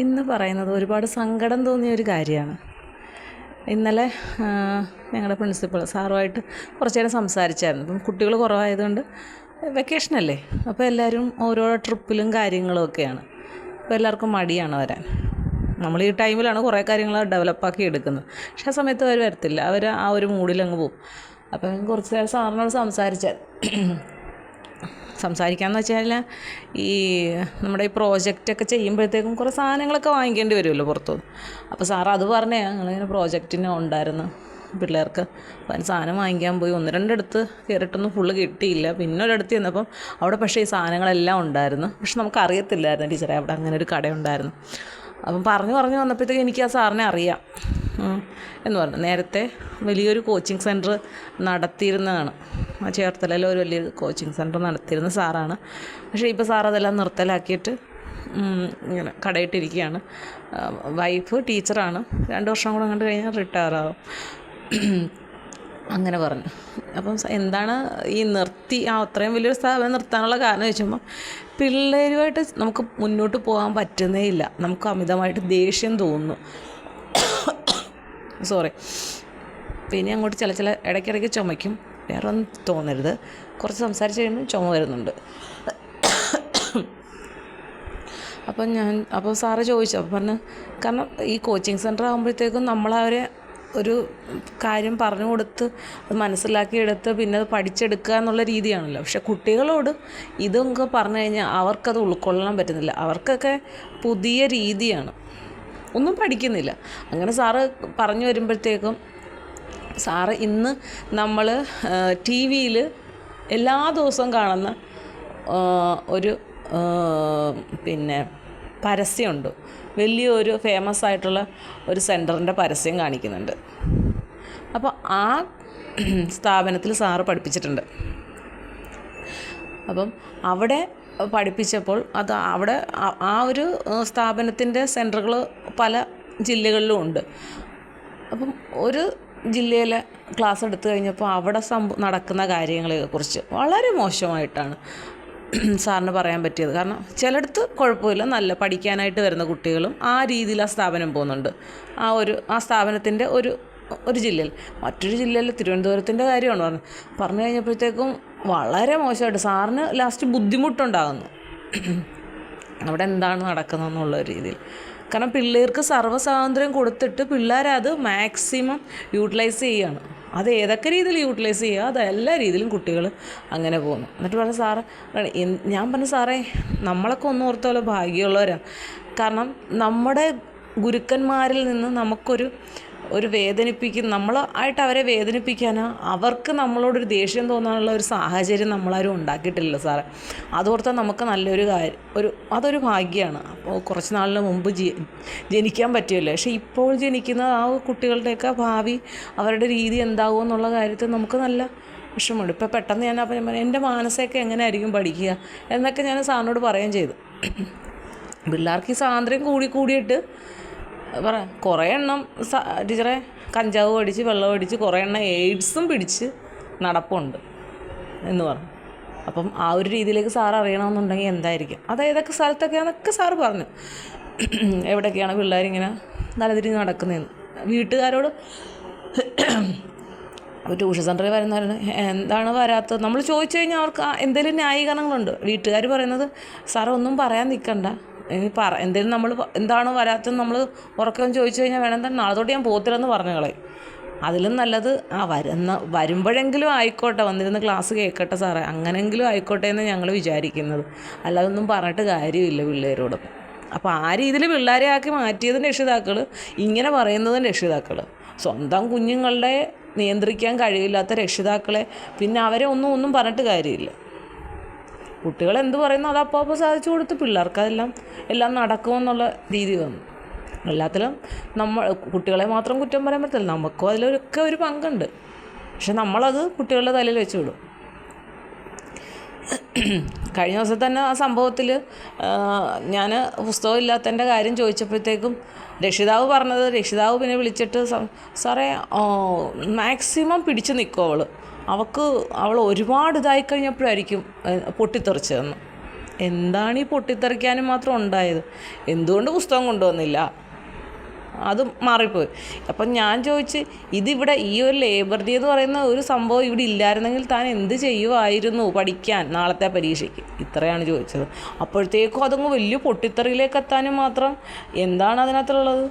ഇന്ന് പറയുന്നത് ഒരുപാട് സങ്കടം തോന്നിയൊരു കാര്യമാണ്. ഇന്നലെ ഞങ്ങളുടെ പ്രിൻസിപ്പൾ സാറുമായിട്ട് കുറച്ച് നേരം സംസാരിച്ചായിരുന്നു. ഇപ്പം കുട്ടികൾ കുറവായതുകൊണ്ട് വെക്കേഷനല്ലേ, അപ്പോൾ എല്ലാവരും ഓരോ ട്രിപ്പിലും കാര്യങ്ങളും ഒക്കെയാണ്. അപ്പോൾ എല്ലാവർക്കും മടിയാണ് വരാൻ. നമ്മൾ ഈ ടൈമിലാണ് കുറേ കാര്യങ്ങൾ ഡെവലപ്പാക്കി എടുക്കുന്നത്. പക്ഷേ ആ സമയത്ത് അവർ വരത്തില്ല, അവർ ആ ഒരു മൂഡിലങ്ങ് പോകും. അപ്പം കുറച്ച് നേരം സാറിനോട് സംസാരിക്കാമെന്ന് വെച്ചാൽ ഈ നമ്മുടെ ഈ പ്രോജക്റ്റൊക്കെ ചെയ്യുമ്പോഴത്തേക്കും കുറേ സാധനങ്ങളൊക്കെ വാങ്ങിക്കേണ്ടി വരുമല്ലോ പുറത്തുനിന്ന്. അപ്പോൾ സാറ് അത് പറഞ്ഞേ ഞങ്ങളിങ്ങനെ പ്രോജക്റ്റിന് ഉണ്ടായിരുന്നു പിള്ളേർക്ക്. അപ്പോൾ അതിന് സാധനം വാങ്ങിക്കാൻ പോയി 1-2 കയറിയിട്ടൊന്നും ഫുള്ള് കിട്ടിയില്ല. പിന്നെ ഒരിടത്ത് ചെന്നപ്പം അവിടെ പക്ഷേ ഈ സാധനങ്ങളെല്ലാം ഉണ്ടായിരുന്നു. പക്ഷെ നമുക്കറിയത്തില്ലായിരുന്നു ടീച്ചറെ അവിടെ അങ്ങനെ ഒരു കടയുണ്ടായിരുന്നു. അപ്പം പറഞ്ഞു വന്നപ്പോഴത്തേക്ക് എനിക്ക് ആ സാറിനെ അറിയാം എന്ന് പറഞ്ഞു. നേരത്തെ വലിയൊരു കോച്ചിങ് സെൻറ്റർ നടത്തിയിരുന്നതാണ്. ചേർത്തലയിൽ ഒരു വലിയൊരു കോച്ചിങ് സെൻറ്റർ നടത്തിയിരുന്ന സാറാണ്. പക്ഷേ ഇപ്പോൾ സാർ അതെല്ലാം നിർത്തലാക്കിയിട്ട് ഇങ്ങനെ കടയിട്ടിരിക്കുകയാണ്. വൈഫ് ടീച്ചറാണ്. 2 വർഷം കൂടെ കണ്ടു കഴിഞ്ഞാൽ റിട്ടയർ ആവും അങ്ങനെ പറഞ്ഞു. അപ്പം എന്താണ് ഈ അത്രയും വലിയൊരു സ്ഥാപനം നിർത്താനുള്ള കാരണം ചോദിച്ചുമ്പോൾ പിള്ളേരുമായിട്ട് നമുക്ക് മുന്നോട്ട് പോകാൻ പറ്റുന്നേ ഇല്ല. നമുക്ക് അമിതമായിട്ട് ദേഷ്യം തോന്നുന്നു. പിന്നെ അങ്ങോട്ട് ചില ഇടയ്ക്കിടയ്ക്ക് ചുമയ്ക്കും. വേറെ ഒന്നും തോന്നരുത്. കുറച്ച് സംസാരിച്ച് കഴിയുമ്പോൾ ചുമ വരുന്നുണ്ട്. അപ്പോൾ സാറ് ചോദിച്ചു. അപ്പോൾ പറഞ്ഞു, കാരണം ഈ കോച്ചിങ് സെൻറ്റർ ആകുമ്പോഴത്തേക്കും നമ്മളവരെ ഒരു കാര്യം പറഞ്ഞു കൊടുത്ത് അത് മനസ്സിലാക്കിയെടുത്ത് പിന്നെ അത് പഠിച്ചെടുക്കുക എന്നുള്ള രീതിയാണല്ലോ. പക്ഷെ കുട്ടികളോട് ഇതൊക്കെ പറഞ്ഞു കഴിഞ്ഞാൽ അവർക്കത് ഉൾക്കൊള്ളാൻ പറ്റുന്നില്ല. അവർക്കൊക്കെ പുതിയ രീതിയാണ്, ഒന്നും പഠിക്കുന്നില്ല. അങ്ങനെ സാറ് പറഞ്ഞു വരുമ്പോഴത്തേക്കും സാറ് ഇന്ന് നമ്മൾ ടി വിയിൽ എല്ലാ ദിവസവും കാണുന്ന ഒരു പരസ്യമുണ്ട്. വലിയൊരു ഫേമസ് ആയിട്ടുള്ള ഒരു സെൻറ്ററിൻ്റെ പരസ്യം കാണിക്കുന്നുണ്ട്. അപ്പോൾ ആ സ്ഥാപനത്തിൽ സാറ് പഠിപ്പിച്ചിട്ടുണ്ട്. അപ്പം അവിടെ പഠിപ്പിച്ചപ്പോൾ അവിടെ ആ ഒരു സ്ഥാപനത്തിൻ്റെ സെൻറ്ററുകൾ പല ജില്ലകളിലും ഉണ്ട്. അപ്പം ഒരു ജില്ലയിലെ ക്ലാസ് എടുത്തു കഴിഞ്ഞപ്പോൾ അവിടെ നടക്കുന്ന കാര്യങ്ങളെക്കുറിച്ച് വളരെ മോശമായിട്ടാണ് സാറിന് പറയാൻ പറ്റിയത്. കാരണം ചിലയിടത്ത് കുഴപ്പമില്ല, നല്ല പഠിക്കാനായിട്ട് വരുന്ന കുട്ടികളും ആ രീതിയിൽ ആ സ്ഥാപനം പോകുന്നുണ്ട്. ആ സ്ഥാപനത്തിൻ്റെ ഒരു ജില്ലയിൽ. മറ്റൊരു ജില്ലയിൽ തിരുവനന്തപുരത്തിൻ്റെ കാര്യമാണ് പറഞ്ഞു കഴിഞ്ഞപ്പോഴത്തേക്കും വളരെ മോശമായിട്ട് സാറിന് ലാസ്റ്റ് ബുദ്ധിമുട്ടുണ്ടാകുന്നു അവിടെ എന്താണ് നടക്കുന്നതെന്നുള്ള രീതിയിൽ. കാരണം പിള്ളേർക്ക് സർവ്വസ്വാതന്ത്ര്യം കൊടുത്തിട്ട് പിള്ളേരത് മാക്സിമം യൂട്ടിലൈസ് ചെയ്യുകയാണ്. അത് ഏതൊക്കെ രീതിയിൽ യൂട്ടിലൈസ് ചെയ്യുക, അത് എല്ലാ രീതിയിലും കുട്ടികൾ അങ്ങനെ പോകുന്നു. എന്നിട്ട് പറഞ്ഞു സാറ്, ഞാൻ പറഞ്ഞു സാറേ, നമ്മളൊക്കെ ഓർത്തോലെ ഭാഗ്യമുള്ളവരാണ്. കാരണം നമ്മുടെ ഗുരുക്കന്മാരിൽ നിന്ന് നമുക്കൊരു നമ്മളായിട്ട് അവരെ വേദനിപ്പിക്കാനോ അവർക്ക് നമ്മളോടൊരു ദേഷ്യം തോന്നാനുള്ള ഒരു സാഹചര്യം നമ്മളാരും ഉണ്ടാക്കിയിട്ടില്ല സാറേ. അതോർത്താൽ നമുക്ക് നല്ലൊരു അതൊരു ഭാഗ്യമാണ്. അപ്പോൾ കുറച്ച് നാളിന് മുമ്പ് ജനിക്കാൻ പറ്റുമല്ലോ. പക്ഷേ ഇപ്പോൾ ജനിക്കുന്ന ആ കുട്ടികളുടെയൊക്കെ ഭാവി അവരുടെ രീതി എന്താകുമോ എന്നുള്ള കാര്യത്തിൽ നമുക്ക് നല്ല വിഷമമുണ്ട്. ഇപ്പോൾ പെട്ടെന്ന് ഞാൻ എൻ്റെ മാനസയൊക്കെ എങ്ങനെയായിരിക്കും പഠിക്കുക എന്നൊക്കെ ഞാൻ സാറിനോട് പറയുകയും ചെയ്തു. പിള്ളേർക്ക് ഈ സ്വാതന്ത്ര്യം കൂടിയിട്ട് കുറേ എണ്ണം ടീച്ചറെ കഞ്ചാവ് അടിച്ച് വെള്ളം അടിച്ച് കുറേ എണ്ണം എയ്ഡ്സും പിടിച്ച് നടപ്പുണ്ട് എന്ന് പറഞ്ഞു. അപ്പം ആ ഒരു രീതിയിലേക്ക് സാറ് അറിയണമെന്നുണ്ടെങ്കിൽ എന്തായിരിക്കും, അത് ഏതൊക്കെ സ്ഥലത്തൊക്കെയാണെന്നൊക്കെ സാറ് പറഞ്ഞു. എവിടെയൊക്കെയാണ് പിള്ളേരിങ്ങനെ തലതിരിഞ്ഞ് നടക്കുന്നതെന്ന്. വീട്ടുകാരോട് ട്യൂഷൻ സെൻ്ററിൽ വരുന്നവരുടെ എന്താണ് വരാത്തത് നമ്മൾ ചോദിച്ചു കഴിഞ്ഞാൽ അവർക്ക് എന്തെങ്കിലും ന്യായീകരണങ്ങളുണ്ട്. വീട്ടുകാർ പറയുന്നത് സാറേ ഒന്നും പറയാൻ നിൽക്കണ്ട, എന്തെങ്കിലും നമ്മൾ എന്താണ് വരാത്തത് നമ്മൾ ഉറക്കം ചോദിച്ചു കഴിഞ്ഞാൽ വേണമെങ്കിൽ നാളെ തൊട്ട് ഞാൻ പോത്തില്ലെന്ന് പറഞ്ഞു കളയും. അതിലും നല്ലത് വരുമ്പോഴെങ്കിലും ആയിക്കോട്ടെ, വന്നിരുന്ന് ക്ലാസ് കേൾക്കട്ടെ സാറേ, അങ്ങനെയെങ്കിലും ആയിക്കോട്ടെ എന്ന് ഞങ്ങൾ വിചാരിക്കുന്നത്. അല്ലാതെ ഒന്നും പറഞ്ഞിട്ട് കാര്യമില്ല പിള്ളേരോട്. അപ്പോൾ ആ രീതിയിൽ പിള്ളേരെ ആക്കി മാറ്റിയതും രക്ഷിതാക്കൾ, ഇങ്ങനെ പറയുന്നതും രക്ഷിതാക്കൾ. സ്വന്തം കുഞ്ഞുങ്ങളുടെ നിയന്ത്രിക്കാൻ കഴിയില്ലാത്ത രക്ഷിതാക്കളെ പിന്നെ അവരെ ഒന്നും പറഞ്ഞിട്ട് കാര്യമില്ല. കുട്ടികൾ എന്ത് പറയുന്നു അത് അപ്പോൾ സാധിച്ചു കൊടുത്ത് പിള്ളേർക്ക് എല്ലാം നടക്കുമെന്നുള്ള രീതി വന്നു. എല്ലാത്തിലും കുട്ടികളെ മാത്രം കുറ്റം പറയാൻ പറ്റില്ല, നമുക്കും അതിലൊക്കെ ഒരു പങ്കുണ്ട്. പക്ഷെ നമ്മളത് കുട്ടികളുടെ തലയിൽ വെച്ച് വിടും. കഴിഞ്ഞ ദിവസം തന്നെ ആ സംഭവത്തിൽ ഞാൻ പുസ്തകം ഇല്ലാത്തതിൻ്റെ കാര്യം ചോദിച്ചപ്പോഴത്തേക്കും രക്ഷിതാവ് പിന്നെ വിളിച്ചിട്ട് സാറേ മാക്സിമം പിടിച്ച് നിൽക്കും അവൾ ഒരുപാട് ഇതായി കഴിഞ്ഞപ്പോഴായിരിക്കും പൊട്ടിത്തെറിച്ചതെന്ന്. എന്താണ് ഈ പൊട്ടിത്തെറിക്കാനും മാത്രം ഉണ്ടായത്? എന്തുകൊണ്ട് പുസ്തകം കൊണ്ടുവന്നില്ല? അത് മാറിപ്പോയി. അപ്പം ഞാൻ ചോദിച്ച്, ഇതിവിടെ ഈ ഒരു ലേബർ ഡേ എന്ന് പറയുന്ന ഒരു സംഭവം ഇവിടെ ഇല്ലായിരുന്നെങ്കിൽ താൻ എന്ത് ചെയ്യുമായിരുന്നു പഠിക്കാൻ നാളത്തെ പരീക്ഷയ്ക്ക്? ഇത്രയാണ് ചോദിച്ചത്. അപ്പോഴത്തേക്കും അതങ്ങ് വലിയ പൊട്ടിത്തെറിയിലേക്ക് എത്താനും മാത്രം എന്താണ് അതിനകത്തുള്ളത്?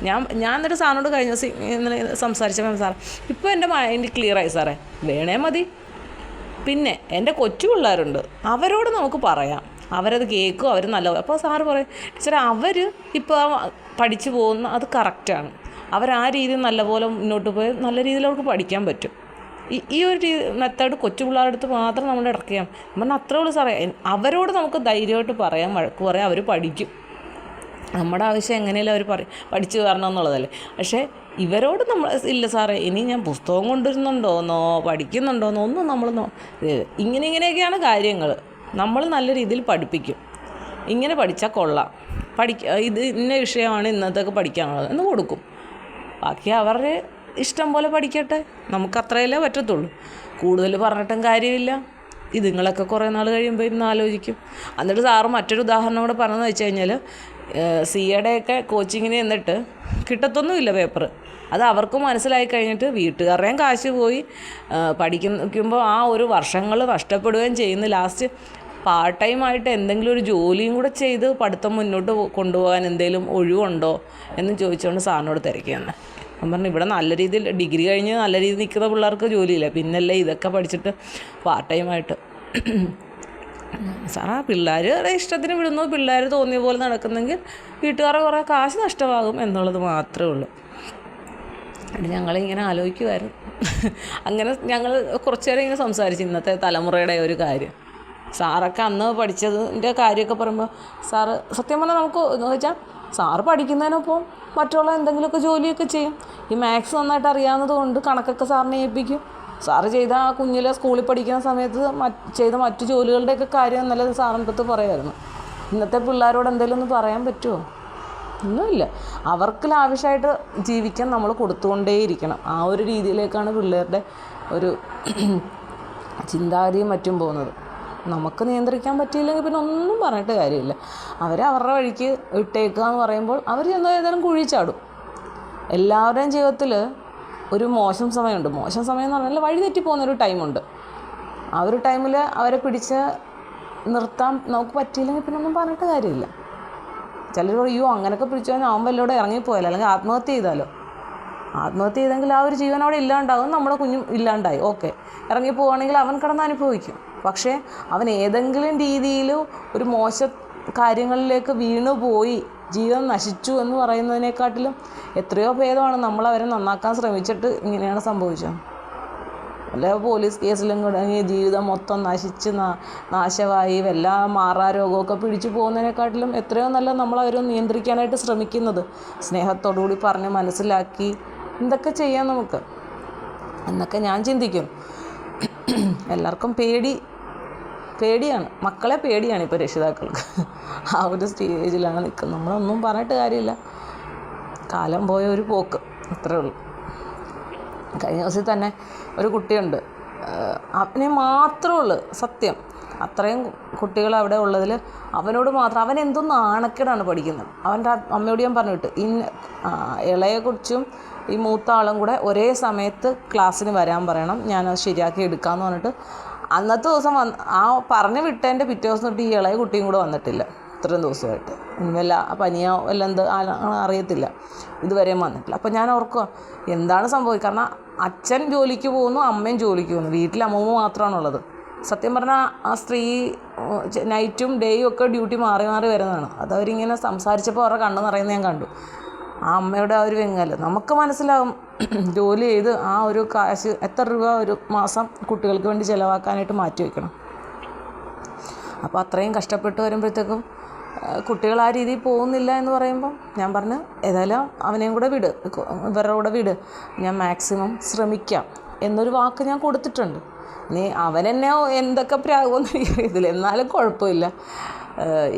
ഞാൻ എന്നിട്ട് സാറിനോട് കഴിഞ്ഞ ദിവസം ഇങ്ങനെ സംസാരിച്ചപ്പോൾ സാർ, ഇപ്പോൾ എൻ്റെ മൈൻഡ് ക്ലിയറായി സാറേ, വേണേ മതി. പിന്നെ എൻ്റെ കൊച്ചു പിള്ളേരുണ്ട്, അവരോട് നമുക്ക് പറയാം, അവരത് കേൾക്കും, അവർ നല്ല. അപ്പോൾ സാറ് പറയും, ടീച്ചറെ അവർ ഇപ്പോൾ പഠിച്ചു പോകുന്ന അത് കറക്റ്റാണ്, അവർ ആ രീതിയിൽ നല്ലപോലെ മുന്നോട്ട് പോയി നല്ല രീതിയിൽ അവർക്ക് പഠിക്കാൻ പറ്റും. ഈ ഒരു മെത്തേഡ് കൊച്ചു പിള്ളേരുടെ അടുത്ത് മാത്രം നമ്മൾ ഇടയ്ക്കാം. പറഞ്ഞാൽ അത്രേ ഉള്ളൂ സാറേ. അവരോട് നമുക്ക് ധൈര്യമായിട്ട് പറയാം, വഴക്ക് പറയാം, അവർ പഠിക്കും. നമ്മുടെ ആവശ്യം എങ്ങനെയല്ല അവർ പഠിച്ചു കയറണം എന്നുള്ളതല്ലേ. പക്ഷേ ഇവരോട് നമ്മൾ ഇല്ല സാറേ, ഇനി ഞാൻ പുസ്തകം കൊണ്ടുവരുന്നുണ്ടോയെന്നോ പഠിക്കുന്നുണ്ടോയെന്നോ ഒന്നും നമ്മൾ ഇങ്ങനെയൊക്കെയാണ് കാര്യങ്ങൾ. നമ്മൾ നല്ല രീതിയിൽ പഠിപ്പിക്കും. ഇങ്ങനെ പഠിച്ചാൽ കൊള്ളാം, ഇത് ഇന്ന വിഷയമാണ് ഇന്നത്തേക്ക് പഠിക്കാനുള്ളത് എന്ന് കൊടുക്കും. ബാക്കി അവരുടെ ഇഷ്ടം പോലെ പഠിക്കട്ടെ, നമുക്ക് അത്രയല്ലേ പറ്റത്തുള്ളൂ. കൂടുതൽ പറഞ്ഞിട്ടും കാര്യമില്ല. ഇതുങ്ങളൊക്കെ കുറേ നാൾ കഴിയുമ്പോൾ ഇന്ന് ആലോചിക്കും. എന്നിട്ട് സാറ് മറ്റൊരു ഉദാഹരണം കൂടെ പറഞ്ഞതെന്ന് വെച്ച് കഴിഞ്ഞാൽ, സിയുടെയൊക്കെ കോച്ചിങ്ങിന് എന്നിട്ട് കിട്ടത്തൊന്നുമില്ല പേപ്പർ. അത് അവർക്ക് മനസ്സിലായി കഴിഞ്ഞിട്ട് വീട്ടുകാരുടെയും കാശ് പോയി പഠിക്കുമ്പോൾ ആ ഒരു വർഷങ്ങൾ നഷ്ടപ്പെടുകയും ചെയ്യുന്നു. ലാസ്റ്റ് പാർട്ട് ടൈമായിട്ട് എന്തെങ്കിലും ഒരു ജോലിയും കൂടെ ചെയ്ത് പഠിത്തം മുന്നോട്ട് കൊണ്ടുപോകാൻ എന്തെങ്കിലും ഒഴിവുണ്ടോ എന്ന് ചോദിച്ചുകൊണ്ട് സാറിനോട് തിരക്കുകയാണ്. ഞാൻ പറഞ്ഞു, ഇവിടെ നല്ല രീതിയിൽ ഡിഗ്രി കഴിഞ്ഞ് നല്ല രീതിയിൽ നിൽക്കുന്ന പിള്ളേർക്ക് ജോലിയില്ല, പിന്നല്ലേ ഇതൊക്കെ പഠിച്ചിട്ട് പാർട്ട് ടൈമായിട്ട്. സാറാ പിള്ളേരുടെ ഇഷ്ടത്തിന് വിടുന്നു, പിള്ളേർ തോന്നിയ പോലെ നടക്കുന്നെങ്കിൽ വീട്ടുകാരെ കുറേ കാശ് നഷ്ടമാകും എന്നുള്ളത് മാത്രമേ ഉള്ളൂ. അത് ഞങ്ങളിങ്ങനെ ആലോചിക്കുമായിരുന്നു. അങ്ങനെ ഞങ്ങൾ കുറച്ച് നേരം ഇങ്ങനെ സംസാരിച്ചു ഇന്നത്തെ തലമുറയുടെ ഒരു കാര്യം. സാറൊക്കെ അന്ന് പഠിച്ചതിൻ്റെ കാര്യമൊക്കെ പറയുമ്പോൾ സാറ് സത്യം പറഞ്ഞാൽ നമുക്ക് എന്ന് വെച്ചാൽ സാറ് പഠിക്കുന്നതിനൊപ്പം മറ്റുള്ള എന്തെങ്കിലുമൊക്കെ ജോലിയൊക്കെ ചെയ്യും. ഈ മാത്സ് നന്നായിട്ട് അറിയാവുന്നത് കൊണ്ട് കണക്കൊക്കെ സാറിനെ ഏൽപ്പിക്കും. സാറ് ചെയ്ത ആ കുഞ്ഞിലെ സ്കൂളിൽ പഠിക്കുന്ന സമയത്ത് ചെയ്ത മറ്റു ജോലികളുടെയൊക്കെ കാര്യം നല്ലത് സാറിൻ്റെ അടുത്ത് പറയുമായിരുന്നു. ഇന്നത്തെ പിള്ളേരോട് എന്തെങ്കിലും ഒന്ന് പറയാൻ പറ്റുമോ? ഒന്നുമില്ല. അവർക്ക് ലാവിഷായിട്ട് ജീവിക്കാൻ നമ്മൾ കൊടുത്തുകൊണ്ടേയിരിക്കണം. ആ ഒരു രീതിയിലേക്കാണ് പിള്ളേരുടെ ഒരു ചിന്താഗതിയും മറ്റും പോകുന്നത്. നമുക്ക് നിയന്ത്രിക്കാൻ പറ്റിയില്ലെങ്കിൽ പിന്നെ ഒന്നും പറഞ്ഞിട്ട് കാര്യമില്ല. അവരുടെ വഴിക്ക് ഇട്ടേക്കുക എന്ന് പറയുമ്പോൾ അവർ ചെന്ന് ഏതായാലും കുഴി ചാടും. എല്ലാവരുടെയും ജീവിതത്തിൽ ഒരു മോശം സമയമുണ്ട്. മോശം സമയം എന്ന് പറഞ്ഞാൽ വഴി തെറ്റി പോകുന്നൊരു ടൈമുണ്ട്. ആ ഒരു ടൈമിൽ അവരെ പിടിച്ച് നിർത്താൻ നമുക്ക് പറ്റിയില്ലെങ്കിൽ പിന്നെ ഒന്നും പറഞ്ഞിട്ട് കാര്യമില്ല. ചിലർ അയ്യോ അങ്ങനെയൊക്കെ പിടിച്ചു കഴിഞ്ഞാൽ അവൻ വല്ലവിടെ ഇറങ്ങിപ്പോയാലോ, അല്ലെങ്കിൽ ആത്മഹത്യ ചെയ്താലോ. ആത്മഹത്യ ചെയ്തെങ്കിൽ ആ ഒരു ജീവൻ അവിടെ ഇല്ലാണ്ടാകും, നമ്മുടെ കുഞ്ഞും ഇല്ലാണ്ടായി. ഓക്കെ, ഇറങ്ങിപ്പോവുകയാണെങ്കിൽ അവൻ കിടന്ന് അനുഭവിക്കും. പക്ഷേ അവൻ ഏതെങ്കിലും രീതിയിൽ ഒരു മോശ കാര്യങ്ങളിലേക്ക് വീണുപോയി ജീവൻ നശിച്ചു എന്ന് പറയുന്നതിനെക്കാട്ടിലും എത്രയോ ഭേദമാണ് നമ്മളവരെ നന്നാക്കാൻ ശ്രമിച്ചിട്ട് ഇങ്ങനെയാണ് സംഭവിച്ചത്. വല്ല പോലീസ് കേസിലും തുടങ്ങി ജീവിതം മൊത്തം നശിച്ച് നാശമായി എല്ലാ മാറാരോഗമൊക്കെ പിടിച്ചു പോകുന്നതിനെക്കാട്ടിലും എത്രയോ നല്ല നമ്മളവരെ നിയന്ത്രിക്കാനായിട്ട് ശ്രമിക്കുന്നത്. സ്നേഹത്തോടുകൂടി പറഞ്ഞ് മനസ്സിലാക്കി എന്തൊക്കെ ചെയ്യാം നമുക്ക് എന്നൊക്കെ ഞാൻ ചിന്തിക്കും. എല്ലാവർക്കും പേടിയാണ്, മക്കളെ പേടിയാണ് ഇപ്പോൾ രക്ഷിതാക്കൾക്ക്. ആ ഒരു സ്റ്റേജിലാണ് നിൽക്കുന്നത്. നമ്മളൊന്നും പറഞ്ഞിട്ട് കാര്യമില്ല. കാലം പോയ ഒരു പോക്ക്, അത്രേ ഉള്ളൂ. കഴിഞ്ഞ ദിവസം തന്നെ ഒരു കുട്ടിയുണ്ട്, അവനെ മാത്രമേ ഉള്ളൂ സത്യം. അത്രയും കുട്ടികൾ അവിടെ ഉള്ളതിൽ അവനോട് മാത്രം, അവൻ എന്തോ നാണക്കേടാണ് പഠിക്കുന്നത്. അവൻ്റെ അമ്മയോട് ഞാൻ പറഞ്ഞു വിട്ട്, ഇളയെക്കുറിച്ചും ഈ മൂത്ത ആളും കൂടെ ഒരേ സമയത്ത് ക്ലാസ്സിന് വരാൻ പറയണം, ഞാനത് ശരിയാക്കി എടുക്കാമെന്ന് പറഞ്ഞിട്ട് അന്നത്തെ ദിവസം ആ പറഞ്ഞു വിട്ടതിൻ്റെ പിറ്റേ ദിവസം തൊട്ട് ഈ ഇളയ കുട്ടിയും കൂടെ വന്നിട്ടില്ല. ഇത്രയും ദിവസമായിട്ട് വല്ല പനിയോ വല്ല എന്ത് അറിയത്തില്ല, ഇതുവരെയും വന്നിട്ടില്ല. അപ്പം ഞാൻ ഓർക്കുക എന്താണ് സംഭവിക്കുക. കാരണം അച്ഛൻ ജോലിക്ക് പോകുന്നു, അമ്മയും ജോലിക്ക് പോകുന്നു, വീട്ടിൽ അമ്മൂമ്മ മാത്രമാണുള്ളത്. സത്യം പറഞ്ഞാൽ ആ സ്ത്രീ നൈറ്റും ഡേയും ഒക്കെ ഡ്യൂട്ടി മാറി മാറി വരുന്നതാണ്. അതവരിങ്ങനെ സംസാരിച്ചപ്പോൾ അവരുടെ കണ്ണ് നിറയുന്നത് ഞാൻ കണ്ടു. ആ അമ്മയുടെ ആ ഒരു വെങ്ങല് നമുക്ക് മനസ്സിലാകും. ജോലി ചെയ്ത് ആ ഒരു കാശ് എത്ര രൂപ ഒരു മാസം കുട്ടികൾക്ക് വേണ്ടി ചിലവാക്കാനായിട്ട് മാറ്റി വയ്ക്കണം. അപ്പോൾ അത്രയും കഷ്ടപ്പെട്ട് വരുമ്പോഴത്തേക്കും കുട്ടികൾ ആ രീതിയിൽ പോകുന്നില്ല എന്ന് പറയുമ്പം ഞാൻ പറഞ്ഞു, ഏതായാലും അവനെയും കൂടെ വിട്, ഇവരുടെ കൂടെ വിട്, ഞാൻ മാക്സിമം ശ്രമിക്കാം എന്നൊരു വാക്ക് ഞാൻ കൊടുത്തിട്ടുണ്ട്. ഇനി അവനെന്നെ എന്തൊക്കെ പ്രാകുമെന്ന് എനിക്കറിയത്തില്ല, എന്നാലും കുഴപ്പമില്ല.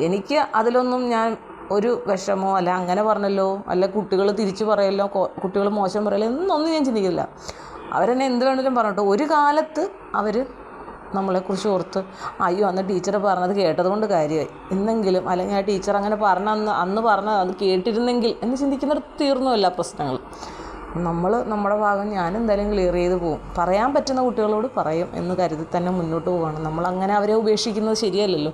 എനിക്ക് അതിലൊന്നും ഞാൻ ഒരു വിഷമോ അല്ല അങ്ങനെ പറഞ്ഞല്ലോ അല്ല കുട്ടികൾ തിരിച്ചു പറയല്ലോ, കുട്ടികൾ മോശം പറയല്ലോ എന്നൊന്നും ഞാൻ ചിന്തിക്കില്ല. അവരെന്നെ എന്ത് വേണമെങ്കിലും പറഞ്ഞിട്ട് ഒരു കാലത്ത് അവർ നമ്മളെക്കുറിച്ച് ഓർത്ത് അയ്യോ അന്ന് ടീച്ചർ പറഞ്ഞത് കേട്ടതുകൊണ്ട് കാര്യമായി ഇന്നെങ്കിലും, അല്ലെങ്കിൽ ആ ടീച്ചർ അങ്ങനെ അന്ന് പറഞ്ഞത് അത് കേട്ടിരുന്നെങ്കിൽ എന്ന് ചിന്തിക്കുന്നിടത്ത് തീർന്നു എല്ലാ പ്രശ്നങ്ങളും. നമ്മുടെ ഭാഗം ഞാനെന്തായാലും ക്ലിയർ ചെയ്ത് പോകും. പറയാൻ പറ്റുന്ന കുട്ടികളോട് പറയും എന്ന് കരുതി തന്നെ മുന്നോട്ട് പോവുകയാണ്. നമ്മളങ്ങനെ അവരെ ഉപേക്ഷിക്കുന്നത് ശരിയല്ലല്ലോ,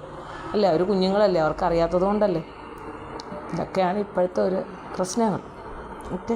അല്ലേ? അവർ കുഞ്ഞുങ്ങളല്ലേ, അവർക്ക് അറിയാത്തത് കൊണ്ടല്ലേ. ഇതൊക്കെയാണ് ഇപ്പോഴത്തെ ഒരു പ്രശ്നങ്ങൾ. ഓക്കെ.